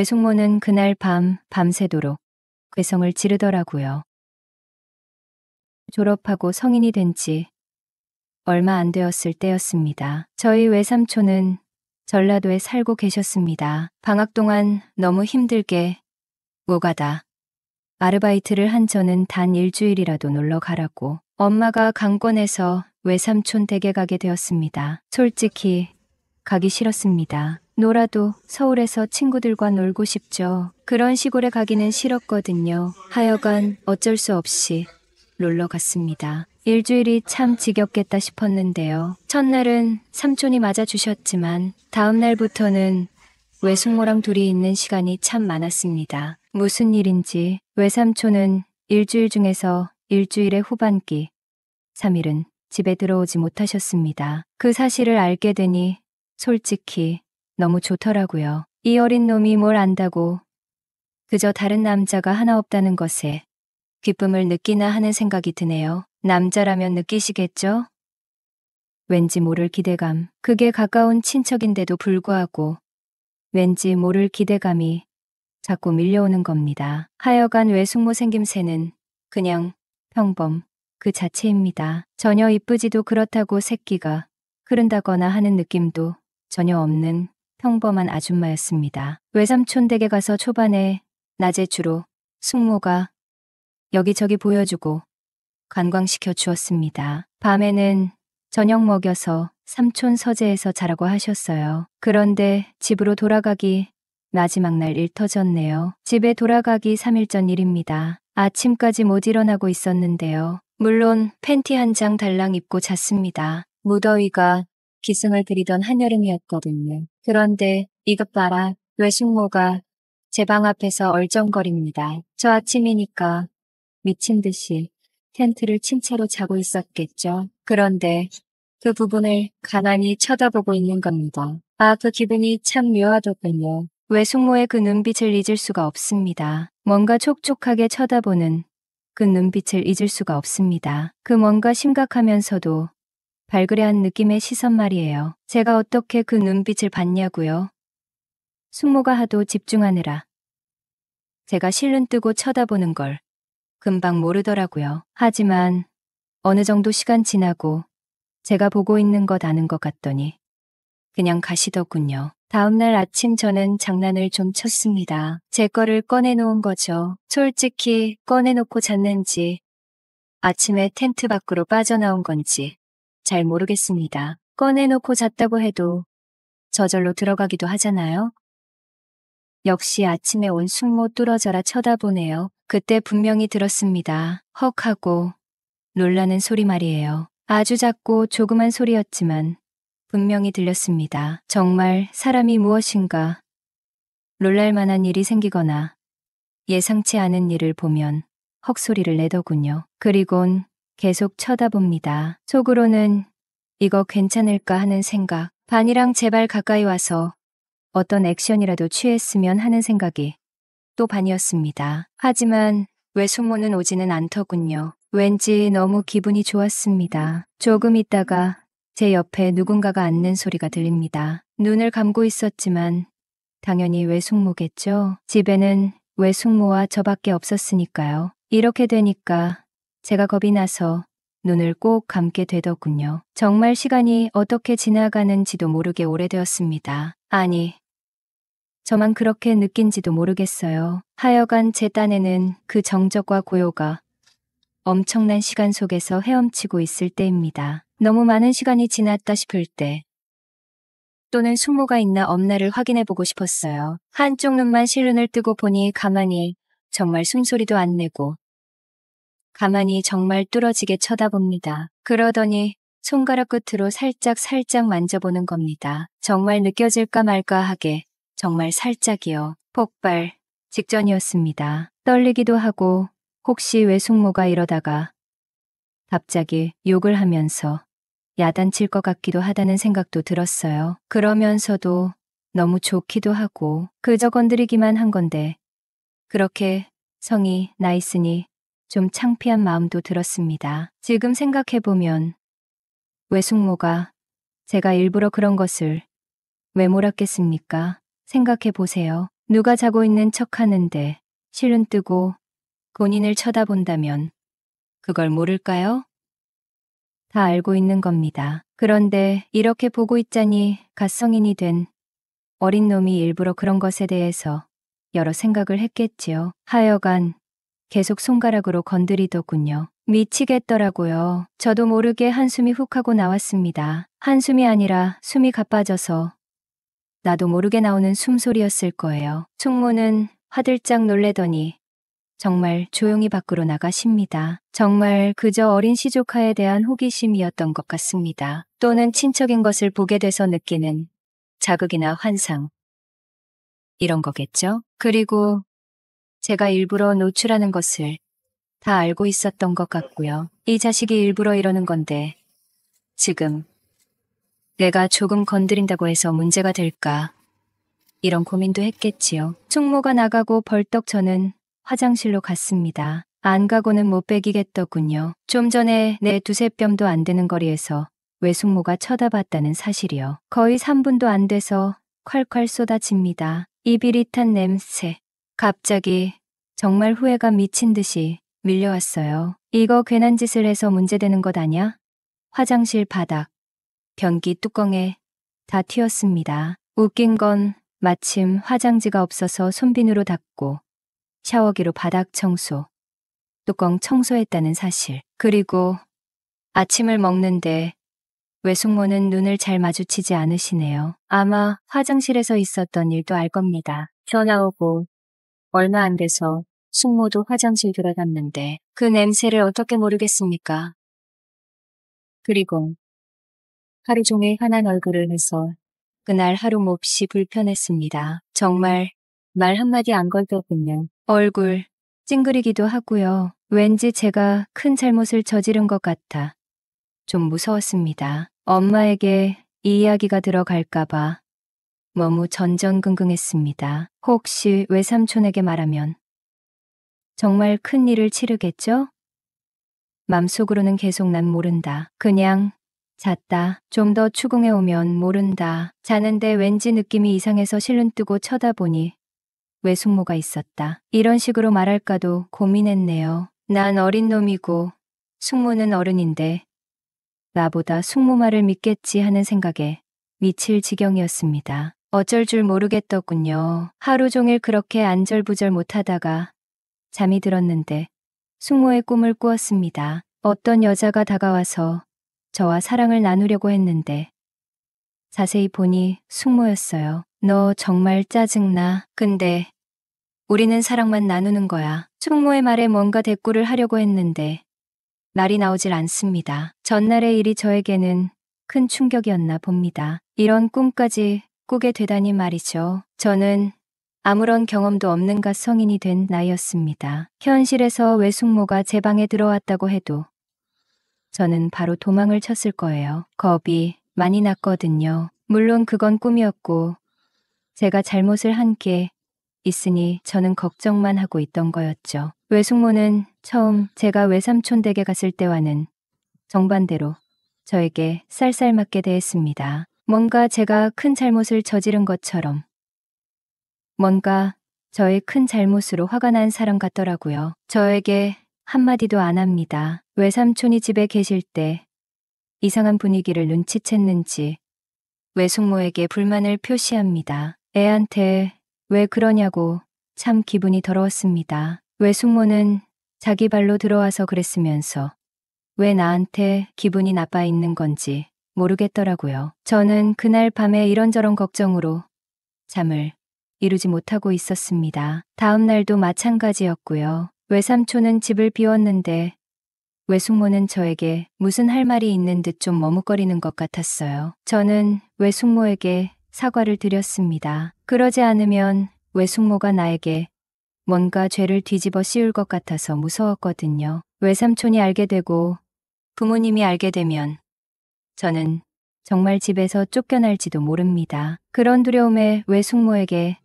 외숙모는 그날 밤새도록 괴성을 지르더라고요. 졸업하고 성인이 된 지 얼마 안 되었을 때였습니다. 저희 외삼촌은 전라도에 살고 계셨습니다. 방학 동안 너무 힘들게 오가다 아르바이트를 한 저는 단 일주일이라도 놀러 가라고 엄마가 강권해서 외삼촌 댁에 가게 되었습니다. 솔직히 가기 싫었습니다. 놀아도 서울에서 친구들과 놀고 싶죠. 그런 시골에 가기는 싫었거든요. 하여간 어쩔 수 없이 놀러 갔습니다. 일주일이 참 지겹겠다 싶었는데요. 첫날은 삼촌이 맞아주셨지만 다음 날부터는 외숙모랑 둘이 있는 시간이 참 많았습니다. 무슨 일인지 외삼촌은 일주일 중에서 일주일의 후반기 3일은 집에 들어오지 못하셨습니다. 그 사실을 알게 되니 솔직히 너무 좋더라고요. 이 어린 놈이 뭘 안다고 그저 다른 남자가 하나 없다는 것에 기쁨을 느끼나 하는 생각이 드네요. 남자라면 느끼시겠죠? 왠지 모를 기대감. 그게 가까운 친척인데도 불구하고 왠지 모를 기대감이 자꾸 밀려오는 겁니다. 하여간 외숙모 생김새는 그냥 평범 그 자체입니다. 전혀 이쁘지도 그렇다고 새끼가 흐른다거나 하는 느낌도 전혀 없는 평범한 아줌마였습니다. 외삼촌 댁에 가서 초반에 낮에 주로 숙모가 여기저기 보여주고 관광시켜 주었습니다. 밤에는 저녁 먹여서 삼촌 서재에서 자라고 하셨어요. 그런데 집으로 돌아가기 마지막 날 일 터졌네요. 집에 돌아가기 3일 전 일입니다. 아침까지 못 일어나고 있었는데요. 물론 팬티 한 장 달랑 입고 잤습니다. 무더위가 기승을 부리던 한여름이었거든요. 그런데 이것 봐라. 외숙모가 제 방 앞에서 얼쩡거립니다. 저 아침이니까 미친 듯이 텐트를 친 채로 자고 있었겠죠. 그런데 그 부분을 가만히 쳐다보고 있는 겁니다. 그 기분이 참 묘하더군요. 외숙모의 그 눈빛을 잊을 수가 없습니다. 뭔가 촉촉하게 쳐다보는 그 눈빛을 잊을 수가 없습니다. 그 뭔가 심각하면서도 발그레한 느낌의 시선 말이에요. 제가 어떻게 그 눈빛을 봤냐고요? 숙모가 하도 집중하느라 제가 실눈 뜨고 쳐다보는 걸 금방 모르더라고요. 하지만 어느 정도 시간 지나고 제가 보고 있는 것 아는 것 같더니 그냥 가시더군요. 다음날 아침 저는 장난을 좀 쳤습니다. 제 거를 꺼내놓은 거죠. 솔직히 꺼내놓고 잤는지 아침에 텐트 밖으로 빠져나온 건지 잘 모르겠습니다. 꺼내놓고 잤다고 해도 저절로 들어가기도 하잖아요. 역시 아침에 온 숙모 뚫어져라 쳐다보네요. 그때 분명히 들었습니다. 헉 하고 놀라는 소리 말이에요. 아주 작고 조그만 소리였지만 분명히 들렸습니다. 정말 사람이 무엇인가 놀랄만한 일이 생기거나 예상치 않은 일을 보면 헉소리를 내더군요. 그리곤 계속 쳐다봅니다. 속으로는 이거 괜찮을까 하는 생각, 반이랑 제발 가까이 와서 어떤 액션이라도 취했으면 하는 생각이 또 반이었습니다. 하지만 외숙모는 오지는 않더군요. 왠지 너무 기분이 좋았습니다. 조금 있다가 제 옆에 누군가가 앉는 소리가 들립니다. 눈을 감고 있었지만 당연히 외숙모겠죠. 집에는 외숙모와 저밖에 없었으니까요. 이렇게 되니까 제가 겁이 나서 눈을 꼭 감게 되더군요. 정말 시간이 어떻게 지나가는지도 모르게 오래되었습니다. 아니, 저만 그렇게 느낀지도 모르겠어요. 하여간 제 딴에는 그 정적과 고요가 엄청난 시간 속에서 헤엄치고 있을 때입니다. 너무 많은 시간이 지났다 싶을 때 또는 숙모가 있나 없나를 확인해보고 싶었어요. 한쪽 눈만 실눈을 뜨고 보니 가만히 정말 숨소리도 안 내고 가만히 정말 뚫어지게 쳐다봅니다. 그러더니 손가락 끝으로 살짝 만져보는 겁니다. 정말 느껴질까 말까 하게 정말 살짝이요. 폭발 직전이었습니다. 떨리기도 하고 혹시 외숙모가 이러다가 갑자기 욕을 하면서 야단칠 것 같기도 하다는 생각도 들었어요. 그러면서도 너무 좋기도 하고 그저 건드리기만 한 건데 그렇게 성이 나 있으니 좀 창피한 마음도 들었습니다. 지금 생각해보면 외숙모가 제가 일부러 그런 것을 왜 몰았겠습니까? 생각해보세요. 누가 자고 있는 척 하는데 실눈 뜨고 본인을 쳐다본다면 그걸 모를까요? 다 알고 있는 겁니다. 그런데 이렇게 보고 있자니 갓성인이 된 어린 놈이 일부러 그런 것에 대해서 여러 생각을 했겠지요. 하여간 계속 손가락으로 건드리더군요. 미치겠더라고요. 저도 모르게 한숨이 훅 하고 나왔습니다. 한숨이 아니라 숨이 가빠져서 나도 모르게 나오는 숨소리였을 거예요. 숙모는 화들짝 놀래더니 정말 조용히 밖으로 나가십니다. 정말 그저 어린 시조카에 대한 호기심이었던 것 같습니다. 또는 친척인 것을 보게 돼서 느끼는 자극이나 환상. 이런 거겠죠? 그리고 제가 일부러 노출하는 것을 다 알고 있었던 것 같고요. 이 자식이 일부러 이러는 건데 지금 내가 조금 건드린다고 해서 문제가 될까? 이런 고민도 했겠지요. 숙모가 나가고 벌떡 저는 화장실로 갔습니다. 안 가고는 못 베기겠더군요. 좀 전에 내 두세 뼘도 안 되는 거리에서 외숙모가 쳐다봤다는 사실이요. 거의 3분도 안 돼서 콸콸 쏟아집니다. 이 비릿한 냄새. 갑자기 정말 후회가 미친 듯이 밀려왔어요. 이거 괜한 짓을 해서 문제되는 것 아냐? 화장실 바닥, 변기 뚜껑에 다 튀었습니다. 웃긴 건 마침 화장지가 없어서 손비누로 닦고 샤워기로 바닥 청소, 뚜껑 청소했다는 사실. 그리고 아침을 먹는데 외숙모는 눈을 잘 마주치지 않으시네요. 아마 화장실에서 있었던 일도 알 겁니다. 전화 오고 얼마 안 돼서 숙모도 화장실 들어갔는데 그 냄새를 어떻게 모르겠습니까? 그리고 하루 종일 환한 얼굴을 해서 그날 하루 몹시 불편했습니다. 정말 말 한마디 안 걸더군요. 얼굴 찡그리기도 하고요. 왠지 제가 큰 잘못을 저지른 것 같아 좀 무서웠습니다. 엄마에게 이 이야기가 들어갈까봐 너무 전전긍긍했습니다. 혹시 외삼촌에게 말하면 정말 큰 일을 치르겠죠? 맘속으로는 계속 난 모른다. 그냥 잤다. 좀 더 추궁해 오면 모른다. 자는데 왠지 느낌이 이상해서 실눈 뜨고 쳐다보니 외숙모가 있었다. 이런 식으로 말할까도 고민했네요. 난 어린 놈이고 숙모는 어른인데 나보다 숙모 말을 믿겠지 하는 생각에 미칠 지경이었습니다. 어쩔 줄 모르겠더군요. 하루 종일 그렇게 안절부절 못하다가 잠이 들었는데 숙모의 꿈을 꾸었습니다. 어떤 여자가 다가와서 저와 사랑을 나누려고 했는데 자세히 보니 숙모였어요. 너 정말 짜증나. 근데 우리는 사랑만 나누는 거야. 숙모의 말에 뭔가 대꾸를 하려고 했는데 말이 나오질 않습니다. 전날의 일이 저에게는 큰 충격이었나 봅니다. 이런 꿈까지 꾸게 되다니 말이죠. 저는 아무런 경험도 없는 갓 성인이 된 나이였습니다. 현실에서 외숙모가 제 방에 들어왔다고 해도 저는 바로 도망을 쳤을 거예요. 겁이 많이 났거든요. 물론 그건 꿈이었고 제가 잘못을 한 게 있으니 저는 걱정만 하고 있던 거였죠. 외숙모는 처음 제가 외삼촌 댁에 갔을 때와는 정반대로 저에게 쌀쌀맞게 대했습니다. 뭔가 제가 큰 잘못을 저지른 것처럼 뭔가 저의 큰 잘못으로 화가 난 사람 같더라고요. 저에게 한마디도 안 합니다. 외삼촌이 집에 계실 때 이상한 분위기를 눈치챘는지 외숙모에게 불만을 표시합니다. 애한테 왜 그러냐고 참 기분이 더러웠습니다. 외숙모는 자기 발로 들어와서 그랬으면서 왜 나한테 기분이 나빠 있는 건지 모르겠더라고요. 저는 그날 밤에 이런저런 걱정으로 잠을 이루지 못하고 있었습니다. 다음 날도 마찬가지였고요. 외삼촌은 집을 비웠는데 외숙모는 저에게 무슨 할 말이 있는 듯 좀 머뭇거리는 것 같았어요. 저는 외숙모에게 사과를 드렸습니다. 그러지 않으면 외숙모가 나에게 뭔가 죄를 뒤집어 씌울 것 같아서 무서웠거든요. 외삼촌이 알게 되고 부모님이 알게 되면 저는 정말 집에서 쫓겨날지도 모릅니다. 그런 두려움에 외숙모에게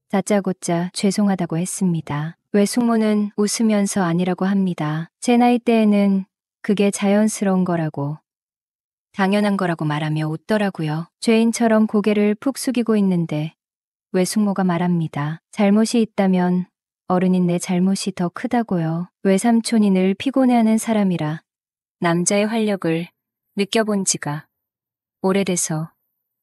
다짜고짜 죄송하다고 했습니다. 외숙모는 웃으면서 아니라고 합니다. 제 나이 때에는 그게 자연스러운 거라고, 당연한 거라고 말하며 웃더라고요. 죄인처럼 고개를 푹 숙이고 있는데 외숙모가 말합니다. 잘못이 있다면 어른인 내 잘못이 더 크다고요. 외삼촌이 늘 피곤해하는 사람이라 남자의 활력을 느껴본 지가 오래돼서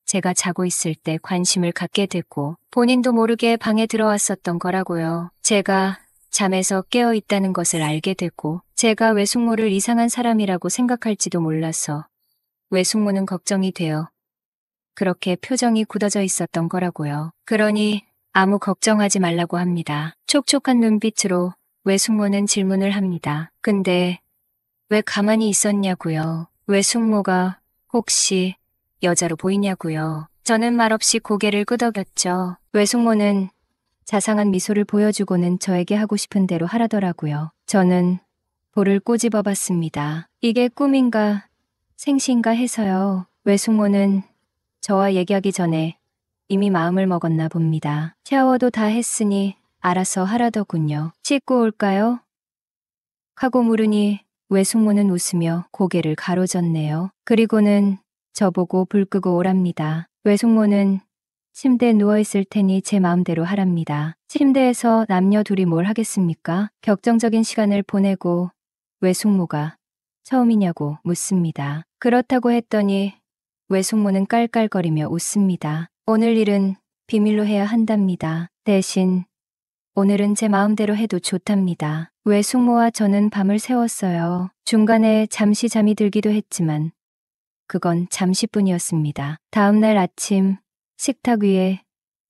제가 자고 있을 때 관심을 갖게 됐고 본인도 모르게 방에 들어왔었던 거라고요. 제가 잠에서 깨어 있다는 것을 알게 됐고 제가 외숙모를 이상한 사람이라고 생각할지도 몰라서 외숙모는 걱정이 되어 그렇게 표정이 굳어져 있었던 거라고요. 그러니 아무 걱정하지 말라고 합니다. 촉촉한 눈빛으로 외숙모는 질문을 합니다. 근데 왜 가만히 있었냐고요? 외숙모가 혹시 여자로 보이냐고요? 저는 말없이 고개를 끄덕였죠. 외숙모는 자상한 미소를 보여주고는 저에게 하고 싶은 대로 하라더라고요. 저는 볼을 꼬집어 봤습니다. 이게 꿈인가 생시인가 해서요. 외숙모는 저와 얘기하기 전에 이미 마음을 먹었나 봅니다. 샤워도 다 했으니 알아서 하라더군요. 씻고 올까요? 하고 물으니 외숙모는 웃으며 고개를 가로젓네요. 그리고는 저보고 불 끄고 오랍니다. 외숙모는 침대에 누워있을 테니 제 마음대로 하랍니다. 침대에서 남녀 둘이 뭘 하겠습니까? 격정적인 시간을 보내고 외숙모가 처음이냐고 묻습니다. 그렇다고 했더니 외숙모는 깔깔거리며 웃습니다. 오늘 일은 비밀로 해야 한답니다. 대신 오늘은 제 마음대로 해도 좋답니다. 외숙모와 저는 밤을 새웠어요. 중간에 잠시 잠이 들기도 했지만 그건 잠시뿐이었습니다. 다음날 아침 식탁 위에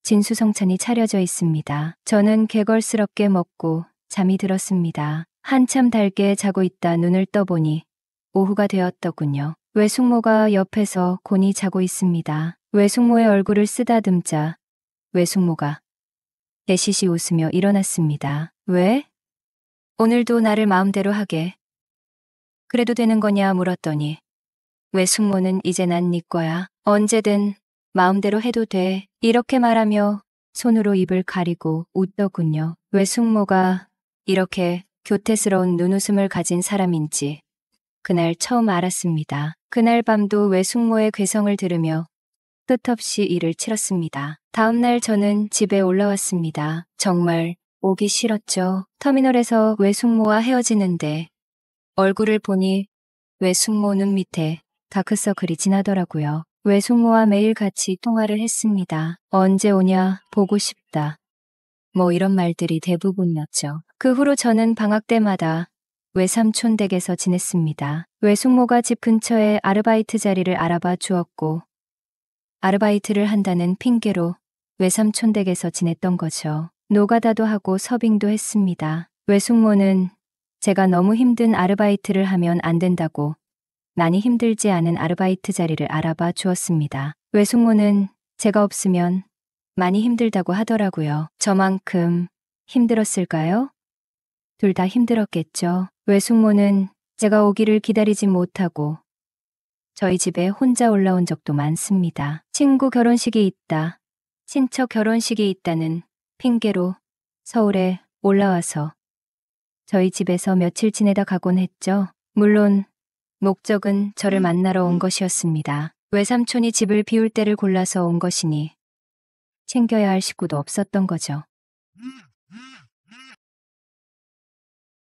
진수성찬이 차려져 있습니다. 저는 개걸스럽게 먹고 잠이 들었습니다. 한참 달게 자고 있다 눈을 떠보니 오후가 되었더군요. 외숙모가 옆에서 곤히 자고 있습니다. 외숙모의 얼굴을 쓰다듬자 외숙모가 대시시 웃으며 일어났습니다. 왜? 오늘도 나를 마음대로 하게. 그래도 되는 거냐 물었더니 외숙모는 이제 난 네 거야. 언제든 마음대로 해도 돼. 이렇게 말하며 손으로 입을 가리고 웃더군요. 외숙모가 이렇게 교태스러운 눈웃음을 가진 사람인지 그날 처음 알았습니다. 그날 밤도 외숙모의 괴성을 들으며 끝없이 일을 치렀습니다. 다음날 저는 집에 올라왔습니다. 정말 오기 싫었죠. 터미널에서 외숙모와 헤어지는데 얼굴을 보니 외숙모 눈 밑에 다크서클이 지나더라고요. 외숙모와 매일 같이 통화를 했습니다. 언제 오냐, 보고 싶다. 뭐 이런 말들이 대부분이었죠. 그 후로 저는 방학 때마다 외삼촌 댁에서 지냈습니다. 외숙모가 집 근처에 아르바이트 자리를 알아봐 주었고 아르바이트를 한다는 핑계로 외삼촌 댁에서 지냈던 거죠. 노가다도 하고 서빙도 했습니다. 외숙모는 제가 너무 힘든 아르바이트를 하면 안 된다고 많이 힘들지 않은 아르바이트 자리를 알아봐 주었습니다. 외숙모는 제가 없으면 많이 힘들다고 하더라고요. 저만큼 힘들었을까요? 둘 다 힘들었겠죠. 외숙모는 제가 오기를 기다리지 못하고 저희 집에 혼자 올라온 적도 많습니다. 친구 결혼식이 있다, 친척 결혼식이 있다는 핑계로 서울에 올라와서 저희 집에서 며칠 지내다 가곤 했죠. 물론 목적은 저를 만나러 온 것이었습니다. 외삼촌이 집을 비울 때를 골라서 온 것이니 챙겨야 할 식구도 없었던 거죠.